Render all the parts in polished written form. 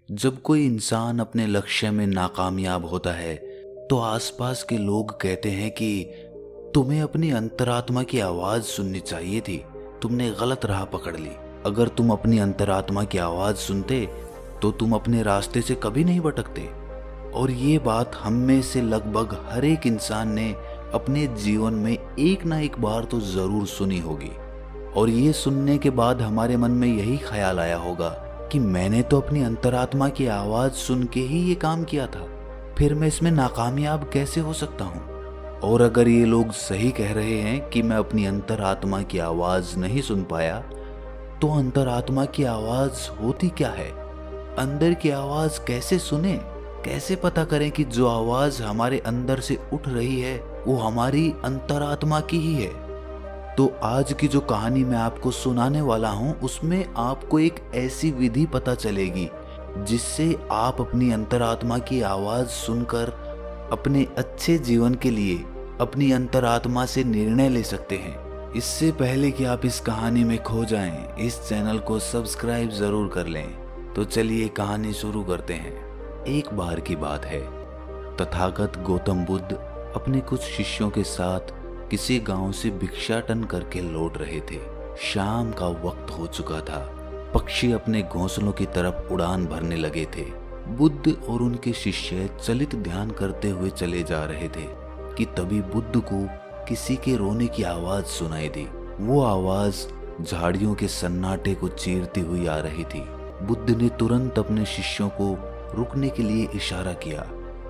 जब कोई इंसान अपने लक्ष्य में नाकामयाब होता है तो आसपास के लोग कहते हैं कि तुम्हें अपनी अंतरात्मा की आवाज सुननी चाहिए थी, तुमने गलत राह पकड़ ली। अगर तुम अपनी अंतरात्मा की आवाज सुनते तो तुम अपने रास्ते से कभी नहीं भटकते। और ये बात हम में से लगभग हर एक इंसान ने अपने जीवन में एक ना एक बार तो जरूर सुनी होगी। और ये सुनने के बाद हमारे मन में यही ख्याल आया होगा कि मैंने तो अपनी अंतरात्मा की आवाज सुन के ही ये काम किया था, फिर मैं इसमें नाकामयाब कैसे हो सकता हूँ। और अगर ये लोग सही कह रहे हैं कि मैं अपनी अंतरात्मा की आवाज नहीं सुन पाया, तो अंतरात्मा की आवाज होती क्या है? अंदर की आवाज कैसे सुने? कैसे पता करें कि जो आवाज हमारे अंदर से उठ रही है वो हमारी अंतरात्मा की ही है? तो आज की जो कहानी मैं आपको सुनाने वाला हूं उसमें आपको एक ऐसी विधि पता चलेगी जिससे आप अपनी अंतरात्मा की आवाज सुनकर अपने अच्छे जीवन के लिए अपनी अंतरात्मा से निर्णय ले सकते हैं। इससे पहले कि आप इस कहानी में खो जाएं, इस चैनल को सब्सक्राइब जरूर कर लें। तो चलिए कहानी शुरू करते हैं। एक बार की बात है, तथागत गौतम बुद्ध अपने कुछ शिष्यों के साथ किसी गांव से भिक्षाटन करके लौट रहे थे। शाम का वक्त हो चुका था, पक्षी अपने घोंसलों की तरफ उड़ान भरने लगे थे। बुद्ध और उनके शिष्य चलित ध्यान करते हुए चले जा रहे थे कि तभी बुद्ध को किसी के रोने की आवाज सुनाई दी। वो आवाज झाड़ियों के सन्नाटे को चीरती हुई आ रही थी। बुद्ध ने तुरंत अपने शिष्यों को रुकने के लिए इशारा किया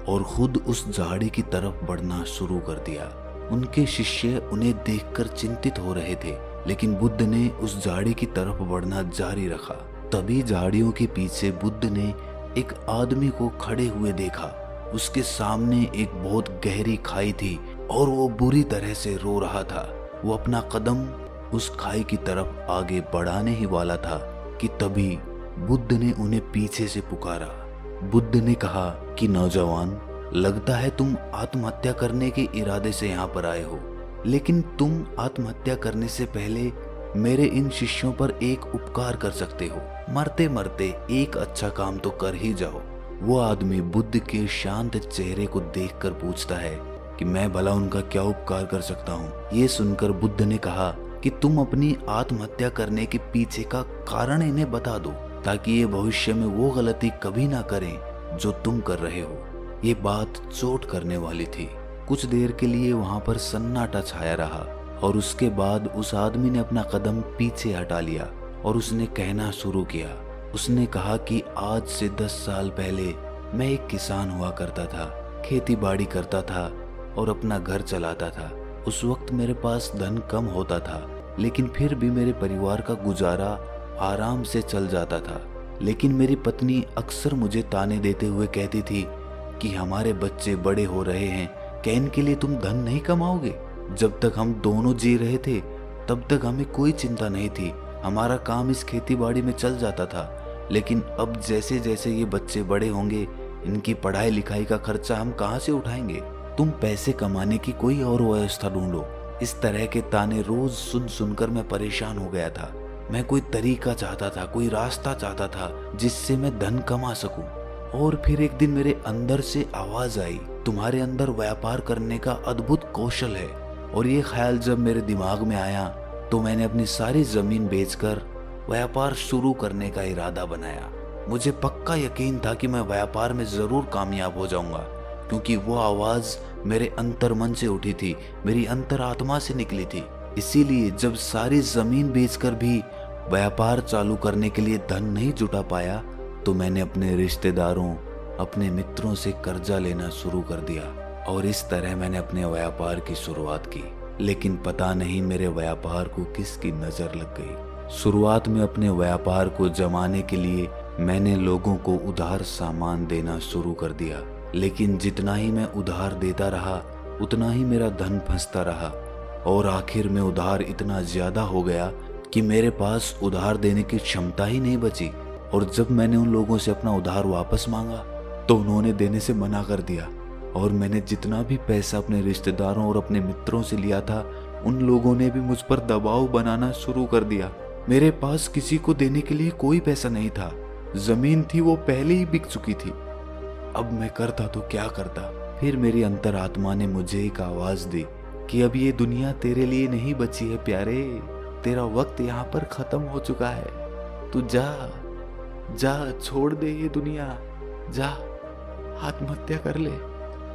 और खुद उस झाड़ी की तरफ बढ़ना शुरू कर दिया। उनके शिष्य उन्हें देखकर चिंतित हो रहे थे, लेकिन बुद्ध ने उस झाड़ी की तरफ बढ़ना जारी रखा। तभी झाड़ियों के पीछे बुद्ध ने एक आदमी को खड़े हुए देखा। उसके सामने एक बहुत गहरी खाई थी और वो बुरी तरह से रो रहा था। वो अपना कदम उस खाई की तरफ आगे बढ़ाने ही वाला था कि तभी बुद्ध ने उन्हें पीछे से पुकारा। बुद्ध ने कहा कि नौजवान, लगता है तुम आत्महत्या करने के इरादे से यहाँ पर आए हो, लेकिन तुम आत्महत्या करने से पहले मेरे इन शिष्यों पर एक उपकार कर सकते हो। मरते मरते एक अच्छा काम तो कर ही जाओ। वो आदमी बुद्ध के शांत चेहरे को देखकर पूछता है कि मैं भला उनका क्या उपकार कर सकता हूँ। ये सुनकर बुद्ध ने कहा कि तुम अपनी आत्महत्या करने के पीछे का कारण इन्हें बता दो, ताकि ये भविष्य में वो गलती कभी ना करें जो तुम कर रहे हो। ये बात चोट करने वाली थी। कुछ देर के लिए वहां पर सन्नाटा छाया रहा और उसके बाद उस आदमी ने अपना कदम पीछे हटा लिया और उसने कहना शुरू किया। उसने कहा कि आज से 10 साल पहले मैं एक किसान हुआ करता था, खेती बाड़ी करता था और अपना घर चलाता था। उस वक्त मेरे पास धन कम होता था, लेकिन फिर भी मेरे परिवार का गुजारा आराम से चल जाता था। लेकिन मेरी पत्नी अक्सर मुझे ताने देते हुए कहती थी कि हमारे बच्चे बड़े हो रहे हैं, क्या इनके लिए तुम धन नहीं कमाओगे? जब तक हम दोनों जी रहे थे तब तक हमें कोई चिंता नहीं थी, हमारा काम इस खेती बाड़ी में चल जाता था। लेकिन अब जैसे जैसे ये बच्चे बड़े होंगे, इनकी पढ़ाई लिखाई का खर्चा हम कहाँ से उठाएंगे? तुम पैसे कमाने की कोई और व्यवस्था ढूंढो। इस तरह के ताने रोज सुन सुनकर मैं परेशान हो गया था। मैं कोई तरीका चाहता था, कोई रास्ता चाहता था जिससे मैं धन कमा सकूं। और फिर एक दिन मेरे अंदर से आवाज आई, तुम्हारे अंदर व्यापार करने का अद्भुत कौशल है। और ये ख्याल जब मेरे दिमाग में आया तो मैंने अपनी सारी जमीन बेचकर व्यापार शुरू करने का इरादा बनाया। मुझे पक्का यकीन था कि मैं व्यापार में जरूर कामयाब हो जाऊंगा, क्योंकि वो आवाज मेरे अंतर्मन से उठी थी, मेरी अंतरात्मा से निकली थी। इसीलिए जब सारी जमीन बेचकर भी व्यापार चालू करने के लिए धन नहीं जुटा पाया तो मैंने अपने रिश्तेदारों, अपने मित्रों से कर्जा लेना शुरू कर दिया और इस तरह मैंने अपने व्यापार की शुरुआत की। लेकिन पता नहीं मेरे व्यापार को किसकी नजर लग गई। शुरुआत में अपने व्यापार को जमाने के लिए मैंने लोगों को उधार सामान देना शुरू कर दिया, लेकिन जितना ही मैं उधार देता रहा उतना ही मेरा धन फंसता रहा और आखिर में उधार इतना ज्यादा हो गया कि मेरे पास उधार देने की क्षमता ही नहीं बची। और जब मैंने उन लोगों से अपना उधार वापस मांगा तो उन्होंने देने से मना कर दिया और मैंने जितना भी पैसा अपने रिश्तेदारों और अपने मित्रों से लिया था उन लोगों ने भी मुझ पर दबाव बनाना शुरू कर दिया। मेरे पास किसी को देने के लिए कोई पैसा नहीं था। जमीन थी वो पहले ही बिक चुकी थी। अब मैं करता तो क्या करता। फिर मेरी अंतरात्मा ने मुझे एक आवाज दी कि अब ये दुनिया तेरे लिए नहीं बची है प्यारे, तेरा वक्त यहाँ पर खत्म हो चुका है। तू जा जा, छोड़ दे ये दुनिया, जा आत्महत्या कर ले।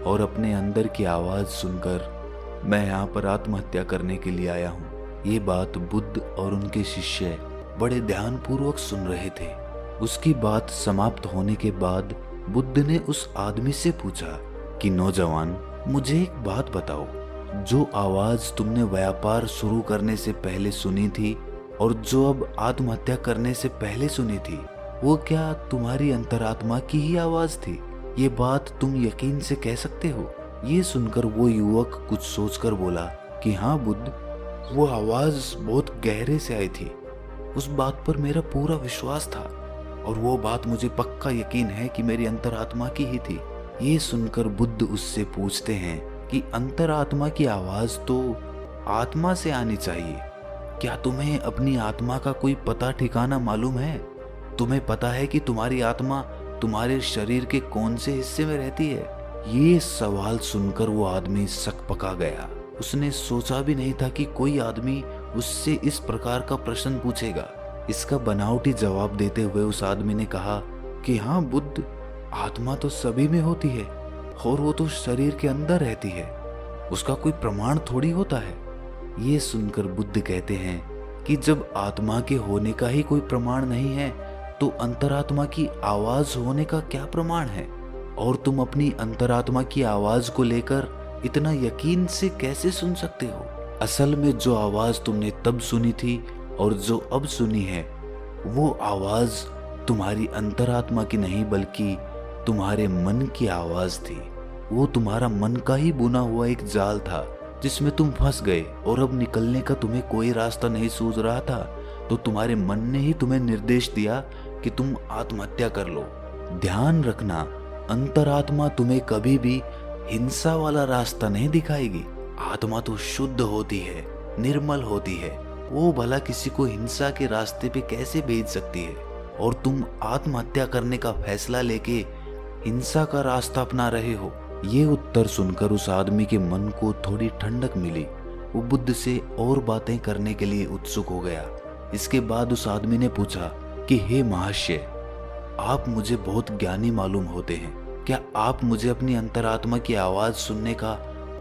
और अपने अंदर की आवाज सुनकर मैं यहाँ पर आत्महत्या करने के लिए आया हूँ। ये बात बुद्ध और उनके शिष्य बड़े ध्यानपूर्वक सुन रहे थे। उसकी बात समाप्त होने के बाद बुद्ध ने उस आदमी से पूछा कि नौजवान, मुझे एक बात बताओ, जो आवाज तुमने व्यापार शुरू करने से पहले सुनी थी और जो अब आत्महत्या करने से पहले सुनी थी, वो क्या तुम्हारी अंतरात्मा की ही आवाज थी? ये बात तुम यकीन से कह सकते हो? ये सुनकर वो युवक कुछ सोचकर बोला कि हाँ बुद्ध, वो आवाज बहुत गहरे से आई थी। उस बात पर मेरा पूरा विश्वास था और वो बात मुझे पक्का यकीन है कि मेरी अंतरात्मा की ही थी। ये सुनकर बुद्ध उससे पूछते हैं कि अंतरात्मा की आवाज तो आत्मा से आनी चाहिए। क्या तुम्हें अपनी आत्मा का कोई पता ठिकाना मालूम है? तुम्हें पता है कि तुम्हारी आत्मा तुम्हारे शरीर के कौन से हिस्से में रहती है? ये सवाल सुनकर वो आदमी सकपका गया। उसने सोचा भी नहीं था कि कोई आदमी उससे इस प्रकार का प्रश्न पूछेगा। इसका बनावटी जवाब देते हुए उस आदमी ने कहा कि हाँ बुद्ध, आत्मा तो सभी में होती है और वो तो शरीर के अंदर रहती है, उसका कोई प्रमाण थोड़ी होता है। ये सुनकर बुद्ध कहते हैं कि जब आत्मा के होने का ही कोई प्रमाण नहीं है तो अंतरात्मा की आवाज होने का क्या प्रमाण है? और तुम अपनी अंतरात्मा की आवाज को लेकर इतना यकीन से कैसे सुन सकते हो? असल में जो आवाज तुमने तब सुनी थी और जो अब सुनी है, वो आवाज तुम्हारी अंतरात्मा की नहीं बल्कि तुम्हारे मन की आवाज थी। वो तुम्हारा मन का ही बुना हुआ एक जाल था जिसमें तुम फंस गए और अब निकलने का तुम्हें कोई रास्ता नहीं सूझ रहा था, तो तुम्हारे मन ने ही तुम्हें निर्देश दिया कि तुम आत्महत्या कर लो। ध्यान रखना, अंतरात्मा तुम्हें कभी भी हिंसा वाला रास्ता नहीं दिखाएगी। आत्मा तो शुद्ध होती है, निर्मल होती है, वो भला किसी को हिंसा के रास्ते पे कैसे भेज सकती है? और तुम आत्महत्या करने का फैसला लेके हिंसा का रास्ता अपना रहे हो। ये उत्तर सुनकर उस आदमी के मन को थोड़ी ठंडक मिली। वो बुद्ध से और बातें करने के लिए उत्सुक हो गया। इसके बाद उस आदमी ने पूछा कि हे महाशय, आप मुझे बहुत ज्ञानी मालूम होते हैं, क्या आप मुझे अपनी अंतरात्मा की आवाज सुनने का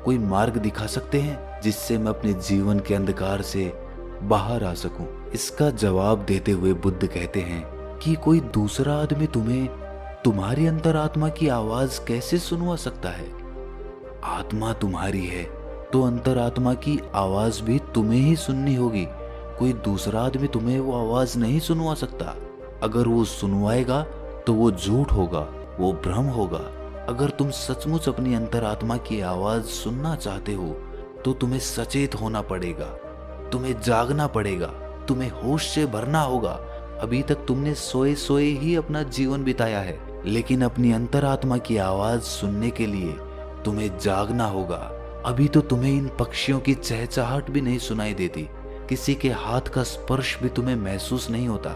कोई मार्ग दिखा सकते हैं जिससे मैं अपने जीवन के अंधकार से बाहर आ सकूं? इसका जवाब देते हुए बुद्ध कहते हैं कि कोई दूसरा आदमी तुम्हें तुम्हारी अंतरात्मा की आवाज कैसे सुनवा सकता है? आत्मा तुम्हारी है तो अंतरात्मा की आवाज भी तुम्हें ही सुननी होगी। कोई दूसरा आदमी तुम्हें वो आवाज नहीं सुनवा सकता। अगर वो सुनवाएगा तो वो झूठ होगा, वो भ्रम होगा। अगर तुम सचमुच अपनी अंतरात्मा की आवाज सुनना चाहते हो तो तुम्हें सचेत होना पड़ेगा, तुम्हें जागना पड़ेगा, तुम्हें होश से भरना होगा। अभी तक तुमने सोए सोए ही अपना जीवन बिताया है, लेकिन अपनी अंतरात्मा की आवाज सुनने के लिए तुम्हें जागना होगा। अभी तो तुम्हें इन पक्षियों की चहचहाहट भी नहीं सुनाई देती, किसी के हाथ का स्पर्श भी तुम्हें महसूस नहीं होता।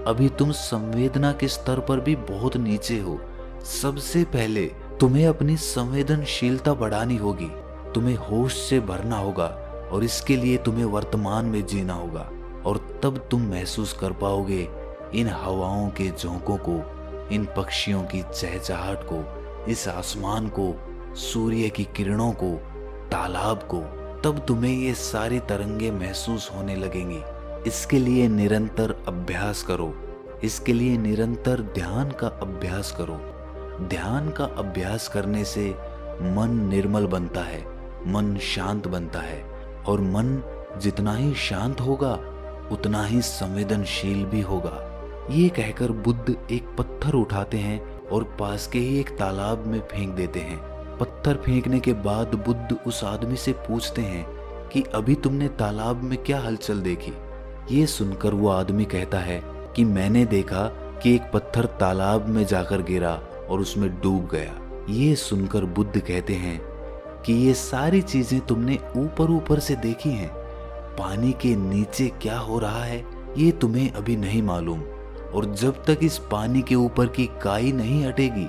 अभी तुम संवेदना के स्तर पर भी बहुत नीचे हो। सबसे पहले तुम्हें अपनी संवेदनशीलता बढ़ानी होगी, तुम्हें होश से भरना होगा और इसके लिए तुम्हें वर्तमान में जीना होगा। और तब तुम महसूस कर पाओगे इन हवाओं के झोंकों को, इन पक्षियों की चहचहाहट को, इस आसमान को, सूर्य की किरणों को, तालाब को। तब तुम्हें ये सारी तरंगे महसूस होने लगेंगी। इसके लिए निरंतर अभ्यास करो, इसके लिए निरंतर ध्यान का अभ्यास करो। ध्यान का अभ्यास करने से मन निर्मल बनता है, मन शांत बनता है, और मन जितना ही शांत होगा उतना ही संवेदनशील भी होगा। ये कहकर बुद्ध एक पत्थर उठाते हैं और पास के ही एक तालाब में फेंक देते हैं। पत्थर फेंकने के बाद बुद्ध उस आदमी से पूछते हैं कि अभी तुमने तालाब में क्या हलचल देखी? ये सुनकर वो आदमी कहता है कि मैंने देखा कि एक पत्थर तालाब में जाकर गिरा और उसमें डूब गया। ये सुनकर बुद्ध कहते हैं कि ये सारी चीजें तुमने ऊपर ऊपर से देखी हैं, पानी के नीचे क्या हो रहा है ये तुम्हें अभी नहीं मालूम। और जब तक इस पानी के ऊपर की काई नहीं हटेगी,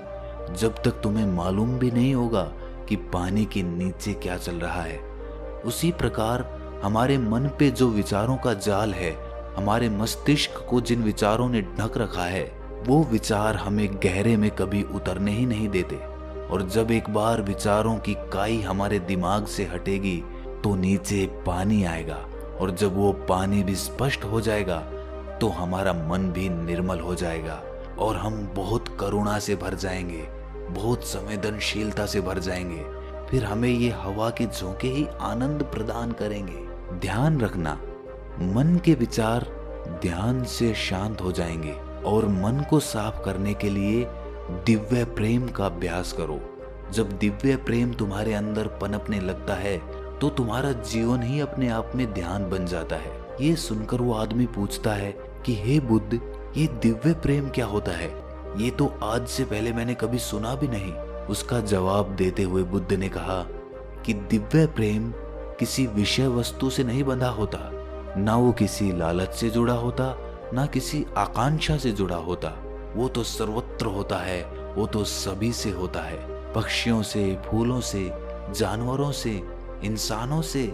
जब तक तुम्हें मालूम भी नहीं होगा कि पानी के नीचे क्या चल रहा है। उसी प्रकार हमारे मन पे जो विचारों का जाल है, हमारे मस्तिष्क को जिन विचारों ने ढक रखा है, वो विचार हमें गहरे में कभी उतरने ही नहीं देते। और जब एक बार विचारों की काई हमारे दिमाग से हटेगी तो नीचे पानी आएगा, और जब वो पानी भी स्पष्ट हो जाएगा तो हमारा मन भी निर्मल हो जाएगा और हम बहुत करुणा से भर जाएंगे, बहुत संवेदनशीलता से भर जाएंगे। फिर हमें ये हवा के झोंके ही आनंद प्रदान करेंगे। ध्यान रखना, मन के विचार ध्यान से शांत हो जाएंगे। और मन को साफ करने के लिए दिव्य प्रेम का अभ्यास करो। जब दिव्य प्रेम तुम्हारे अंदर पनपने लगता है तो तुम्हारा जीवन ही अपने आप में ध्यान बन जाता है। ये सुनकर वो आदमी पूछता है कि हे बुद्ध, ये दिव्य प्रेम क्या होता है? ये तो आज से पहले मैंने कभी सुना भी नहीं। उसका जवाब देते हुए बुद्ध ने कहा कि दिव्य प्रेम किसी विषय वस्तु से नहीं बंधा होता, ना वो किसी लालच से जुड़ा होता, ना किसी आकांक्षा से जुड़ा होता। वो तो सर्वत्र होता है, वो तो सभी से होता है, पक्षियों से, फूलों से, जानवरों से, इंसानों से,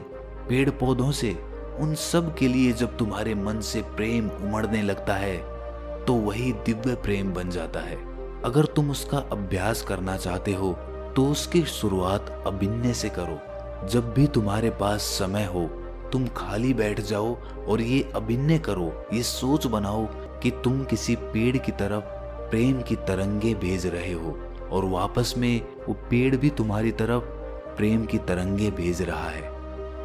पेड़ पौधों से। उन सब के लिए जब तुम्हारे मन से प्रेम उमड़ने लगता है तो वही दिव्य प्रेम बन जाता है। अगर तुम उसका अभ्यास करना चाहते हो तो उसकी शुरुआत अभिनय से करो। जब भी तुम्हारे पास समय हो तुम खाली बैठ जाओ और ये अभिनय करो, ये सोच बनाओ कि तुम किसी पेड़ की तरफ प्रेम की तरंगे भेज रहे हो और वापस में वो पेड़ भी तुम्हारी तरफ प्रेम की तरंगे भेज रहा है।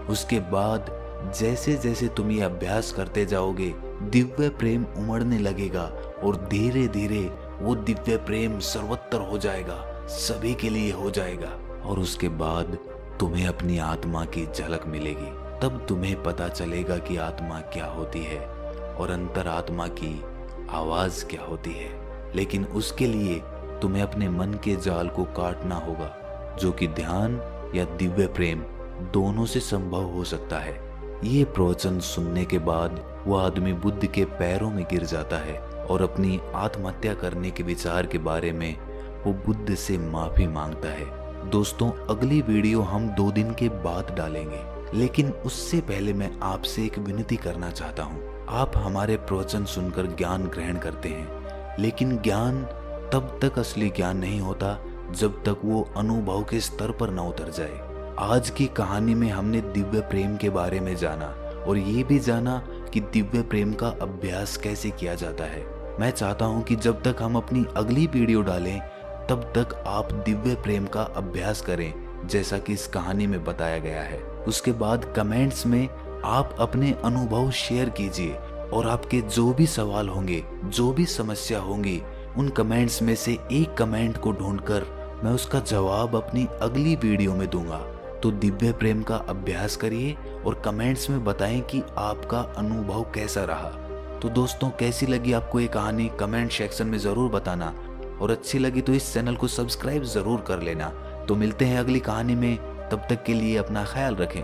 उसके बाद जैसे जैसे तुम ये अभ्यास करते जाओगे, दिव्य प्रेम उमड़ने लगेगा और धीरे धीरे वो दिव्य प्रेम सर्वत्र हो जाएगा, सभी के लिए हो जाएगा। और उसके बाद तुम्हें अपनी आत्मा की झलक मिलेगी। तब तुम्हें पता चलेगा कि आत्मा क्या होती है और अंतरात्मा की आवाज क्या होती है। लेकिन उसके लिए तुम्हें अपने मन के जाल को काटना होगा, जो कि ध्यान या दिव्य प्रेम दोनों से संभव हो सकता है। ये प्रवचन सुनने के बाद वह आदमी बुद्ध के पैरों में गिर जाता है और अपनी आत्महत्या करने के विचार के बारे में वो बुद्ध से माफी मांगता है। दोस्तों, अगली वीडियो हम 2 दिन के बाद डालेंगे, लेकिन उससे पहले मैं आपसे एक विनती करना चाहता हूँ। आप हमारे प्रवचन सुनकर ज्ञान ग्रहण करते हैं, लेकिन ज्ञान तब तक असली ज्ञान नहीं होता जब तक वो अनुभव के स्तर पर न उतर जाए। आज की कहानी में हमने दिव्य प्रेम के बारे में जाना और ये भी जाना कि दिव्य प्रेम का अभ्यास कैसे किया जाता है। मैं चाहता हूँ कि जब तक हम अपनी अगली वीडियो डालें तब तक आप दिव्य प्रेम का अभ्यास करें, जैसा कि इस कहानी में बताया गया है। उसके बाद कमेंट्स में आप अपने अनुभव शेयर कीजिए और आपके जो भी सवाल होंगे, जो भी समस्या होंगी, उन कमेंट्स में से एक कमेंट को ढूंढकर मैं उसका जवाब अपनी अगली वीडियो में दूंगा। तो दिव्य प्रेम का अभ्यास करिए और कमेंट्स में बताएं कि आपका अनुभव कैसा रहा। तो दोस्तों, कैसी लगी आपको ये कहानी कमेंट सेक्शन में ज़रूर बताना, और अच्छी लगी तो इस चैनल को सब्सक्राइब ज़रूर कर लेना। तो मिलते हैं अगली कहानी में, तब तक के लिए अपना ख्याल रखें।